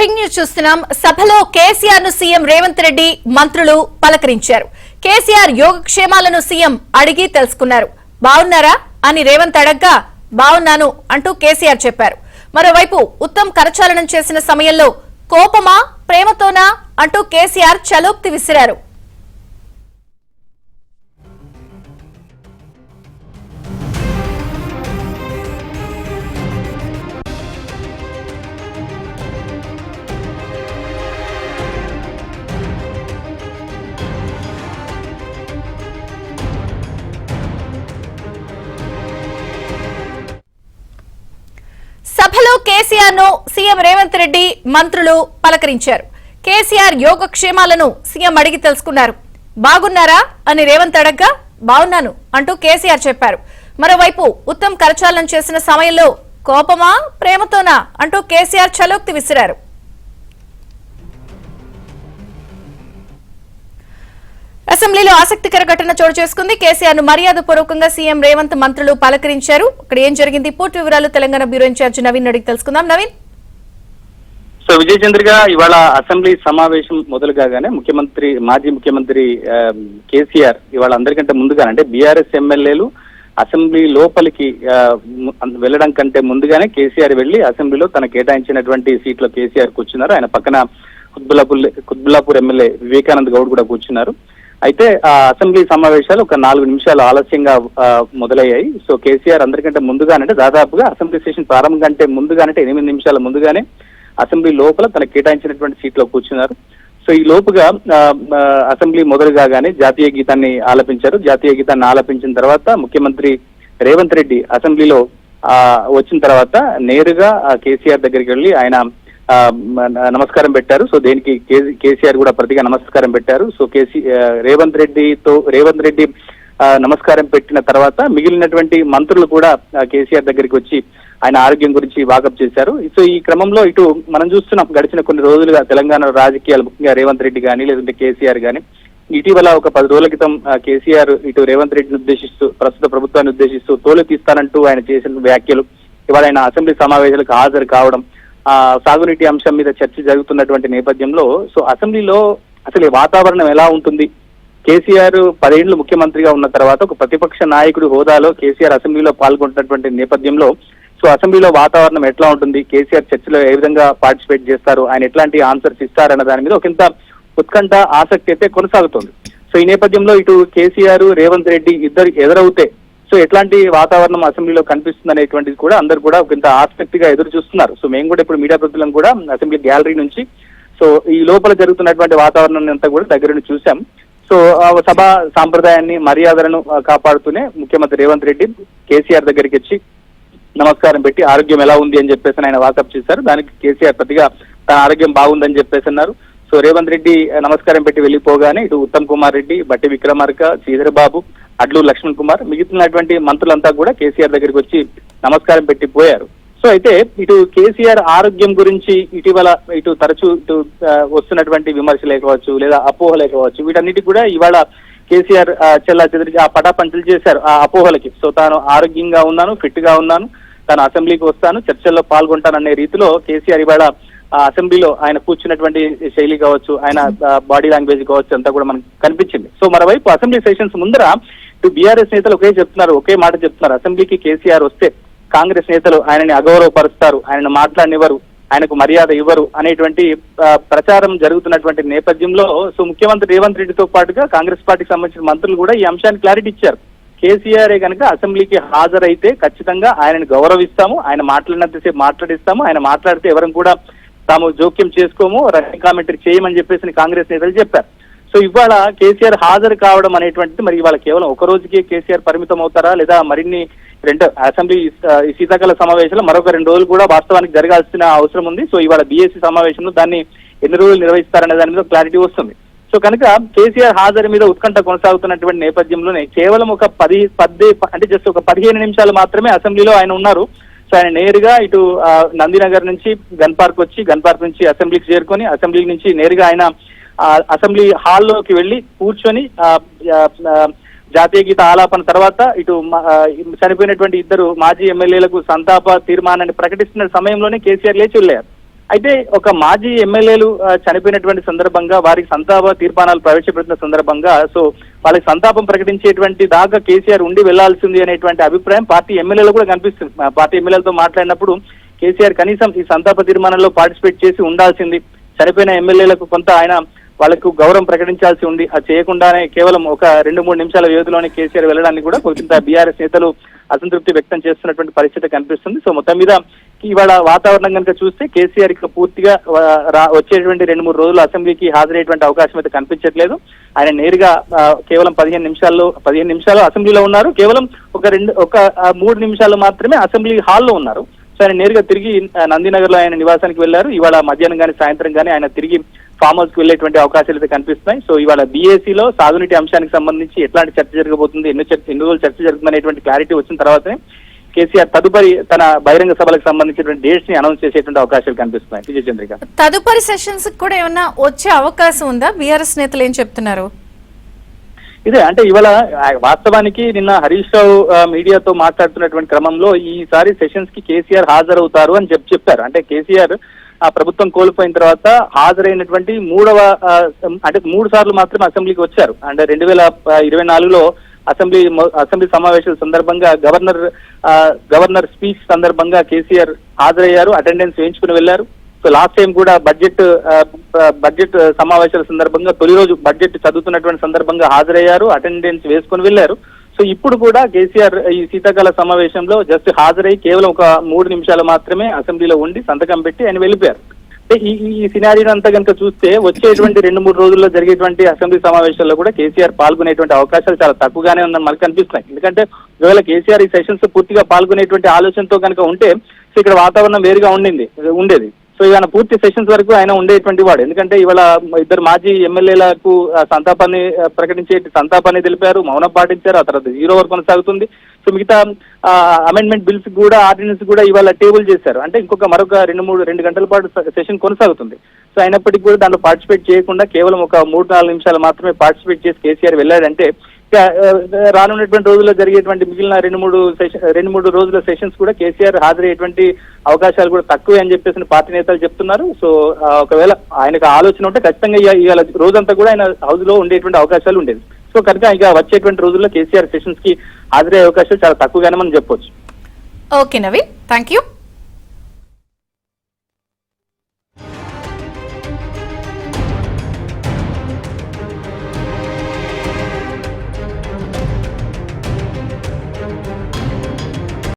Breaking news చూస్తున్నాం. సభలో కేసీఆర్ ను సీఎం రేవంత్ రెడ్డి మంత్రులు పలకరించారు. కేసీఆర్ యోగక్షేమాలను సీఎం అడిగి తెలుసుకున్నారు. బాగున్నారా అని రేవంత్ అడగ్గా బాగున్నాను అంటూ కేసీఆర్ చెప్పారు. మరోవైపు ఉత్తమ్ కరచాలనం చేసిన సమయంలో కోపమా ప్రేమతోనా అంటూ కేసీఆర్ చలోక్తి విసిరారు. సభలో కేసీఆర్ ను సీఎం రేవంత్ రెడ్డి మంత్రులు పలకరించారు. కేసీఆర్ యోగక్షేమాలను సీఎం అడిగి తెలుసుకున్నారు. బాగున్నారా అని రేవంత్ అడగ్గా బాగున్నాను అంటూ కేసీఆర్ చెప్పారు. మరోవైపు ఉత్తమ్ కరచాలనం చేసిన సమయంలో కోపమా ప్రేమతోనా అంటూ కేసీఆర్ చలోక్తి విసిరారు. అసెంబ్లీలో ఆసక్తికర ఘటన చోటు చేసుకుంది. కేసీఆర్ ను మర్యాదపూర్వకంగా సీఎం రేవంత్ మంత్రులు పలకరించారు. ఇక్కడ ఏం జరిగింది పూర్తి వివరాలు తెలంగాణ బ్యూరో ఇన్ఛార్జ్ నవీన్ అడిగి తెలుసుకుందాం. నవీన్. సో విజయ్ చంద్రగా ఇవాళ అసెంబ్లీ సమావేశం మొదలు కాగానే మాజీ ముఖ్యమంత్రి కేసీఆర్ ఇవాళ అందరికంటే ముందుగానే అంటే బీఆర్ఎస్ ఎమ్మెల్యేలు అసెంబ్లీ లోపలికి వెళ్లడం కంటే ముందుగానే కేసీఆర్ వెళ్లి అసెంబ్లీలో తన కేటాయించినటువంటి సీట్లో కేసీఆర్ కూర్చున్నారు. ఆయన పక్కన కుత్బుల్లాపూర్ ఎమ్మెల్యే వివేకానంద్ గౌడ్ కూడా కూర్చున్నారు. అయితే ఆ అసెంబ్లీ సమావేశాలు ఒక 4 నిమిషాలు ఆలస్యంగా మొదలయ్యాయి. సో కేసీఆర్ అందరికంటే ముందుగానంటే దాదాపుగా అసెంబ్లీ సెషన్ ప్రారంభం కంటే ముందుగానంటే 8 నిమిషాల ముందుగానే అసెంబ్లీ లోపల తన కేటాయించినటువంటి సీట్లో కూర్చున్నారు. సో ఈ లోపుగా అసెంబ్లీ మొదలు కాగానే జాతీయ గీతాన్ని ఆలపించారు. జాతీయ గీతాన్ని ఆలపించిన తర్వాత ముఖ్యమంత్రి రేవంత్ రెడ్డి అసెంబ్లీలో వచ్చిన తర్వాత నేరుగా కేసీఆర్ దగ్గరికి వెళ్ళి ఆయన నమస్కారం పెట్టారు. సో దేనికి కేసీఆర్ కూడా ప్రతిగా నమస్కారం పెట్టారు. సో రేవంత్ రెడ్డి నమస్కారం పెట్టిన తర్వాత మిగిలినటువంటి మంత్రులు కూడా కేసీఆర్ దగ్గరికి వచ్చి ఆయన ఆరోగ్యం గురించి వాకప్ చేశారు. సో ఈ క్రమంలో ఇటు మనం చూస్తున్నాం గడిచిన కొన్ని రోజులుగా తెలంగాణ రాజకీయాలు ముఖ్యంగా రేవంత్ రెడ్డి కానీ లేదంటే కేసీఆర్ కానీ ఇటీవల ఒక 10 రోజుల క్రితం కేసీఆర్ ఇటు రేవంత్ రెడ్డిని ఉద్దేశిస్తూ ప్రస్తుత ప్రభుత్వాన్ని ఉద్దేశిస్తూ తోలు తీస్తానంటూ ఆయన చేసిన వ్యాఖ్యలు ఇవాళ ఆయన అసెంబ్లీ సమావేశాలకు హాజరు కావడం సాగునీటి అంశం మీద చర్చ జరుగుతున్నటువంటి నేపథ్యంలో సో అసెంబ్లీలో అసలు వాతావరణం ఎలా ఉంటుంది? కేసీఆర్ 10 ఏళ్లు ముఖ్యమంత్రిగా ఉన్న తర్వాత ఒక ప్రతిపక్ష నాయకుడి హోదాలో కేసీఆర్ అసెంబ్లీలో పాల్గొంటున్నటువంటి నేపథ్యంలో సో అసెంబ్లీలో వాతావరణం ఎట్లా ఉంటుంది? కేసీఆర్ చర్చలో ఏ విధంగా పార్టిసిపేట్ చేస్తారు? ఆయన ఎట్లాంటి ఆన్సర్స్ ఇస్తారన్న దాని మీద ఒకంత ఉత్కంఠ ఆసక్తి అయితే కొనసాగుతుంది. సో ఈ నేపథ్యంలో ఇటు కేసీఆర్ రేవంత్ రెడ్డి ఇద్దరు ఎదురవుతే సో ఎట్లాంటి వాతావరణం అసెంబ్లీలో కనిపిస్తుంది అనేటువంటిది కూడా అందరు కూడా కొంత ఆసక్తిగా ఎదురు చూస్తున్నారు. సో మేము కూడా ఇప్పుడు మీడియా ప్రతినిధులం కూడా అసెంబ్లీ గ్యాలరీ నుంచి సో ఈ లోపల జరుగుతున్నటువంటి వాతావరణం అంతా కూడా దగ్గర నుంచి చూసాం. సో సభ సాంప్రదాయాన్ని మర్యాదలను కాపాడుతూనే ముఖ్యమంత్రి రేవంత్ రెడ్డి కేసీఆర్ దగ్గరికి వచ్చి నమస్కారం పెట్టి ఆరోగ్యం ఎలా ఉంది అని చెప్పేసి ఆయన వాకప్ చేశారు. దానికి కేసీఆర్ ప్రతిగా తన ఆరోగ్యం బాగుందని చెప్పేసి అన్నారు. సో రేవంత్ రెడ్డి నమస్కారం పెట్టి వెళ్లిపోగానే ఇటు ఉత్తమ్ కుమార్ రెడ్డి, బట్టి విక్రమార్క, శ్రీధర్ బాబు, అడ్లూరు లక్ష్మణ్ కుమార్ మిగిలినటువంటి మంత్రులంతా కూడా కేసీఆర్ దగ్గరికి వచ్చి నమస్కారం పెట్టి పోయారు. సో అయితే ఇటు కేసీఆర్ ఆరోగ్యం గురించి ఇటీవల తరచూ వస్తున్నటువంటి విమర్శలే కావచ్చు లేదా అపోహలే కావచ్చు వీటన్నిటికి కూడా ఇవాళ కేసీఆర్ చెల్లా చెదిరి ఆ పటాపంచలు చేశారు ఆ అపోహలకి. సో తాను ఆరోగ్యంగా ఉన్నాను, ఫిట్ గా ఉన్నాను, తాను అసెంబ్లీకి వస్తాను, చర్చల్లో పాల్గొంటాననే రీతిలో కేసీఆర్ ఇవాళ అసెంబ్లీలో ఆయన కూర్చున్నటువంటి శైలి కావచ్చు, ఆయన బాడీ లాంగ్వేజ్ కావచ్చు అంతా కూడా మనకు కనిపించింది. సో మరోవైపు అసెంబ్లీ సెషన్స్ ముందర ఇటు బీఆర్ఎస్ నేతలు ఒకే మాట చెప్తున్నారు. అసెంబ్లీకి కేసీఆర్ వస్తే కాంగ్రెస్ నేతలు ఆయనని అగౌరవపరుస్తారు, ఆయనను మాట్లాడనివ్వరు, ఆయనకు మర్యాద ఇవ్వరు అనేటువంటి ప్రచారం జరుగుతున్నటువంటి నేపథ్యంలో సో ముఖ్యమంత్రి రేవంత్ రెడ్డితో పాటుగా కాంగ్రెస్ పార్టీకి సంబంధించిన మంత్రులు కూడా ఈ అంశాన్ని క్లారిటీ ఇచ్చారు. కేసీఆర్ కనుక అసెంబ్లీకి హాజరైతే ఖచ్చితంగా ఆయనను గౌరవిస్తాము, ఆయన మాట్లాడినంతసేపు మాట్లాడిస్తాము, ఆయన మాట్లాడితే ఎవరిని కూడా తాము జోక్యం చేసుకోము, రన్నింగ్ కామెంటరీ చేయమని చెప్పేసి కాంగ్రెస్ నేతలు చెప్పారు. సో ఇవాళ కేసీఆర్ హాజరు కావడం అనేటువంటిది మరి ఇవాళ కేవలం ఒక రోజుకే కేసీఆర్ పరిమితం అవుతారా లేదా మరిన్ని అసెంబ్లీ శీతాకాల సమావేశాలు మరొక 2 రోజులు కూడా వాస్తవానికి జరగాల్సిన అవసరం ఉంది. సో ఇవాళ బీఎస్సీ సమావేశంలో దాన్ని ఎన్ని రోజులు నిర్వహిస్తారనే దాని మీద క్లారిటీ వస్తుంది. సో కనుక కేసీఆర్ హాజరు మీద ఉత్కంఠ కొనసాగుతున్నటువంటి నేపథ్యంలోనే కేవలం ఒక 15 నిమిషాలు మాత్రమే అసెంబ్లీలో ఆయన ఉన్నారు. సో ఆయన నేరుగా ఇటు నందినగర్ నుంచి గన్ పార్క్ వచ్చి గన్ పార్క్ నుంచి అసెంబ్లీకి చేరుకొని అసెంబ్లీ నుంచి నేరుగా ఆయన అసెంబ్లీ హాల్లోకి వెళ్లి కూర్చొని జాతీయ గీత ఆలాపన తర్వాత ఇటు చనిపోయినటువంటి 2 మాజీ ఎమ్మెల్యేలకు సంతాప తీర్మానాన్ని ప్రకటిస్తున్న సమయంలోనే కేసీఆర్ లేచి వెళ్ళారు. అయితే ఒక మాజీ ఎమ్మెల్యేలు చనిపోయినటువంటి సందర్భంగా వారికి సంతాప తీర్మానాలు ప్రవేశపెట్టిన సందర్భంగా సో వాళ్ళకి సంతాపం ప్రకటించేటువంటి దాకా కేసీఆర్ ఉండి వెళ్లాల్సింది అనేటువంటి అభిప్రాయం పార్టీ ఎమ్మెల్యేలు కూడా కనిపిస్తుంది. పార్టీ ఎమ్మెల్యేలతో మాట్లాడినప్పుడు కేసీఆర్ కనీసం ఈ సంతాప తీర్మానంలో పార్టిసిపేట్ చేసి ఉండాల్సింది, చనిపోయిన ఎమ్మెల్యేలకు కొంత ఆయన వాళ్ళకు గౌరవం ప్రకటించాల్సి ఉంది, అది చేయకుండానే కేవలం ఒక 2-3 నిమిషాల వ్యవధిలోనే కేసీఆర్ వెళ్ళడానికి కూడా కొంత బీఆర్ఎస్ నేతలు అసంతృప్తి వ్యక్తం చేస్తున్నటువంటి పరిస్థితి కనిపిస్తుంది. సో మొత్తం మీద ఇవాళ వాతావరణం కనుక చూస్తే కేసీఆర్ ఇక పూర్తిగా వచ్చేటువంటి 2-3 రోజులు అసెంబ్లీకి హాజరయ్యేటువంటి అవకాశం అయితే కనిపించట్లేదు. ఆయన నేరుగా కేవలం 15 నిమిషాలు అసెంబ్లీలో ఉన్నారు, కేవలం ఒక 3 నిమిషాలు మాత్రమే అసెంబ్లీ హాల్లో ఉన్నారు. సో ఆయన నేరుగా తిరిగి నందినగర్ లో ఆయన నివాసానికి వెళ్లారు. ఇవాళ మధ్యాహ్నం కానీ సాయంత్రం కానీ ఆయన తిరిగి ఫామ్ హౌస్ కి వెళ్లేటువంటి అవకాశాలు అయితే కనిపిస్తున్నాయి. సో ఇవాళ బీఏసీలో సాగునీటి అంశానికి సంబంధించి ఎట్లాంటి చర్చ జరగబోతుంది, ఎన్ని రోజులు చర్చ జరుగుతుందనేటువంటి క్లారిటీ వచ్చిన తర్వాతనే కేసీఆర్ తదుపరి తన బహిరంగ సభలకు సంబంధించినటువంటి డేట్స్ ని అనౌన్స్ చేసేటువంటి అవకాశాలు కనిపిస్తున్నాయి. విజయ చంద్రిక, తదుపరి సెషన్స్ కూడా ఏమన్నా వచ్చే అవకాశం ఉందా? బీఆర్ఎస్ నేతలు ఏం చెప్తున్నారు? ఇదే అంటే ఇవాళ వాస్తవానికి నిన్న హరీష్ రావు మీడియాతో మాట్లాడుతున్నటువంటి క్రమంలో ఈసారి సెషన్స్ కి కేసీఆర్ హాజరవుతారు అని చెప్పారు. అంటే కేసీఆర్ ఆ ప్రభుత్వం కోల్పోయిన తర్వాత హాజరైనటువంటి 3 సార్లు మాత్రమే అసెంబ్లీకి వచ్చారు. అంటే 2024లో అసెంబ్లీ సమావేశాల సందర్భంగా గవర్నర్ స్పీచ్ సందర్భంగా కేసీఆర్ హాజరయ్యారు, అటెండెన్స్ వేయించుకుని వెళ్లారు. సో లాస్ట్ టైం కూడా బడ్జెట్ సమావేశాల సందర్భంగా తొలి రోజు బడ్జెట్ చదువుతున్నటువంటి సందర్భంగా హాజరయ్యారు, అటెండెన్స్ వేసుకుని వెళ్లారు. సో ఇప్పుడు కూడా కేసీఆర్ ఈ శీతాకాల సమావేశంలో జస్ట్ హాజరై కేవలం ఒక 3 నిమిషాలు మాత్రమే అసెంబ్లీలో ఉండి సంతకం పెట్టి ఆయన వెళ్ళిపోయారు. ఈ సినారియో అంతా కనుక చూస్తే వచ్చేటువంటి 2-3 రోజుల్లో జరిగేటువంటి అసెంబ్లీ సమావేశాల్లో కూడా కేసీఆర్ పాల్గొనేటువంటి అవకాశాలు చాలా తక్కువగానే ఉందని మనకు కనిపిస్తున్నాయి. ఎందుకంటే ఒకవేళ కేసీఆర్ ఈ సెషన్స్ పూర్తిగా పాల్గొనేటువంటి ఆలోచనతో కనుక ఉంటే సో ఇక్కడ వాతావరణం వేరుగా ఉండేది. సో ఇవాళ పూర్తి సెషన్స్ వరకు ఆయన ఉండేటువంటి వాడు. ఎందుకంటే ఇవాళ 2 మాజీ ఎమ్మెల్యేలకు సంతాపాన్ని తెలిపారు, మౌనం పాటించారు. ఆ తర్వాత 0 వరకు కొనసాగుతుంది. సో మిగతా అమెండ్మెంట్ బిల్స్ కూడా ఆర్డినెన్స్ కూడా ఇవాళ టేబుల్ చేశారు. అంటే మరొక 2 గంటల పాటు సెషన్ కొనసాగుతుంది. సో అయినప్పటికీ కూడా దాంట్లో పార్టిసిపేట్ చేయకుండా కేవలం ఒక 3-4 నిమిషాలు మాత్రమే పార్టిసిపేట్ చేసి కేసీఆర్ వెళ్ళాడంటే రానున్నటువంటి రోజుల్లో జరిగేటువంటి మిగిలిన 2-3 రోజుల సెషన్స్ కూడా కేసీఆర్ హాజరయ్యేటువంటి అవకాశాలు కూడా తక్కువే అని చెప్పేసి పార్టీ నేతలు చెప్తున్నారు. సో ఒకవేళ ఆయనకు ఆలోచన ఉంటే ఖచ్చితంగా ఇవాళ రోజంతా కూడా ఆయన హౌస్ లో ఉండేటువంటి అవకాశాలు ఉండేది. సో కనుక ఇక వచ్చేటువంటి రోజుల్లో కేసీఆర్ సెషన్స్ కి హాజరయ్యే అవకాశాలు చాలా తక్కువగానే మనం చెప్పొచ్చు. Okay Naveen, thank you.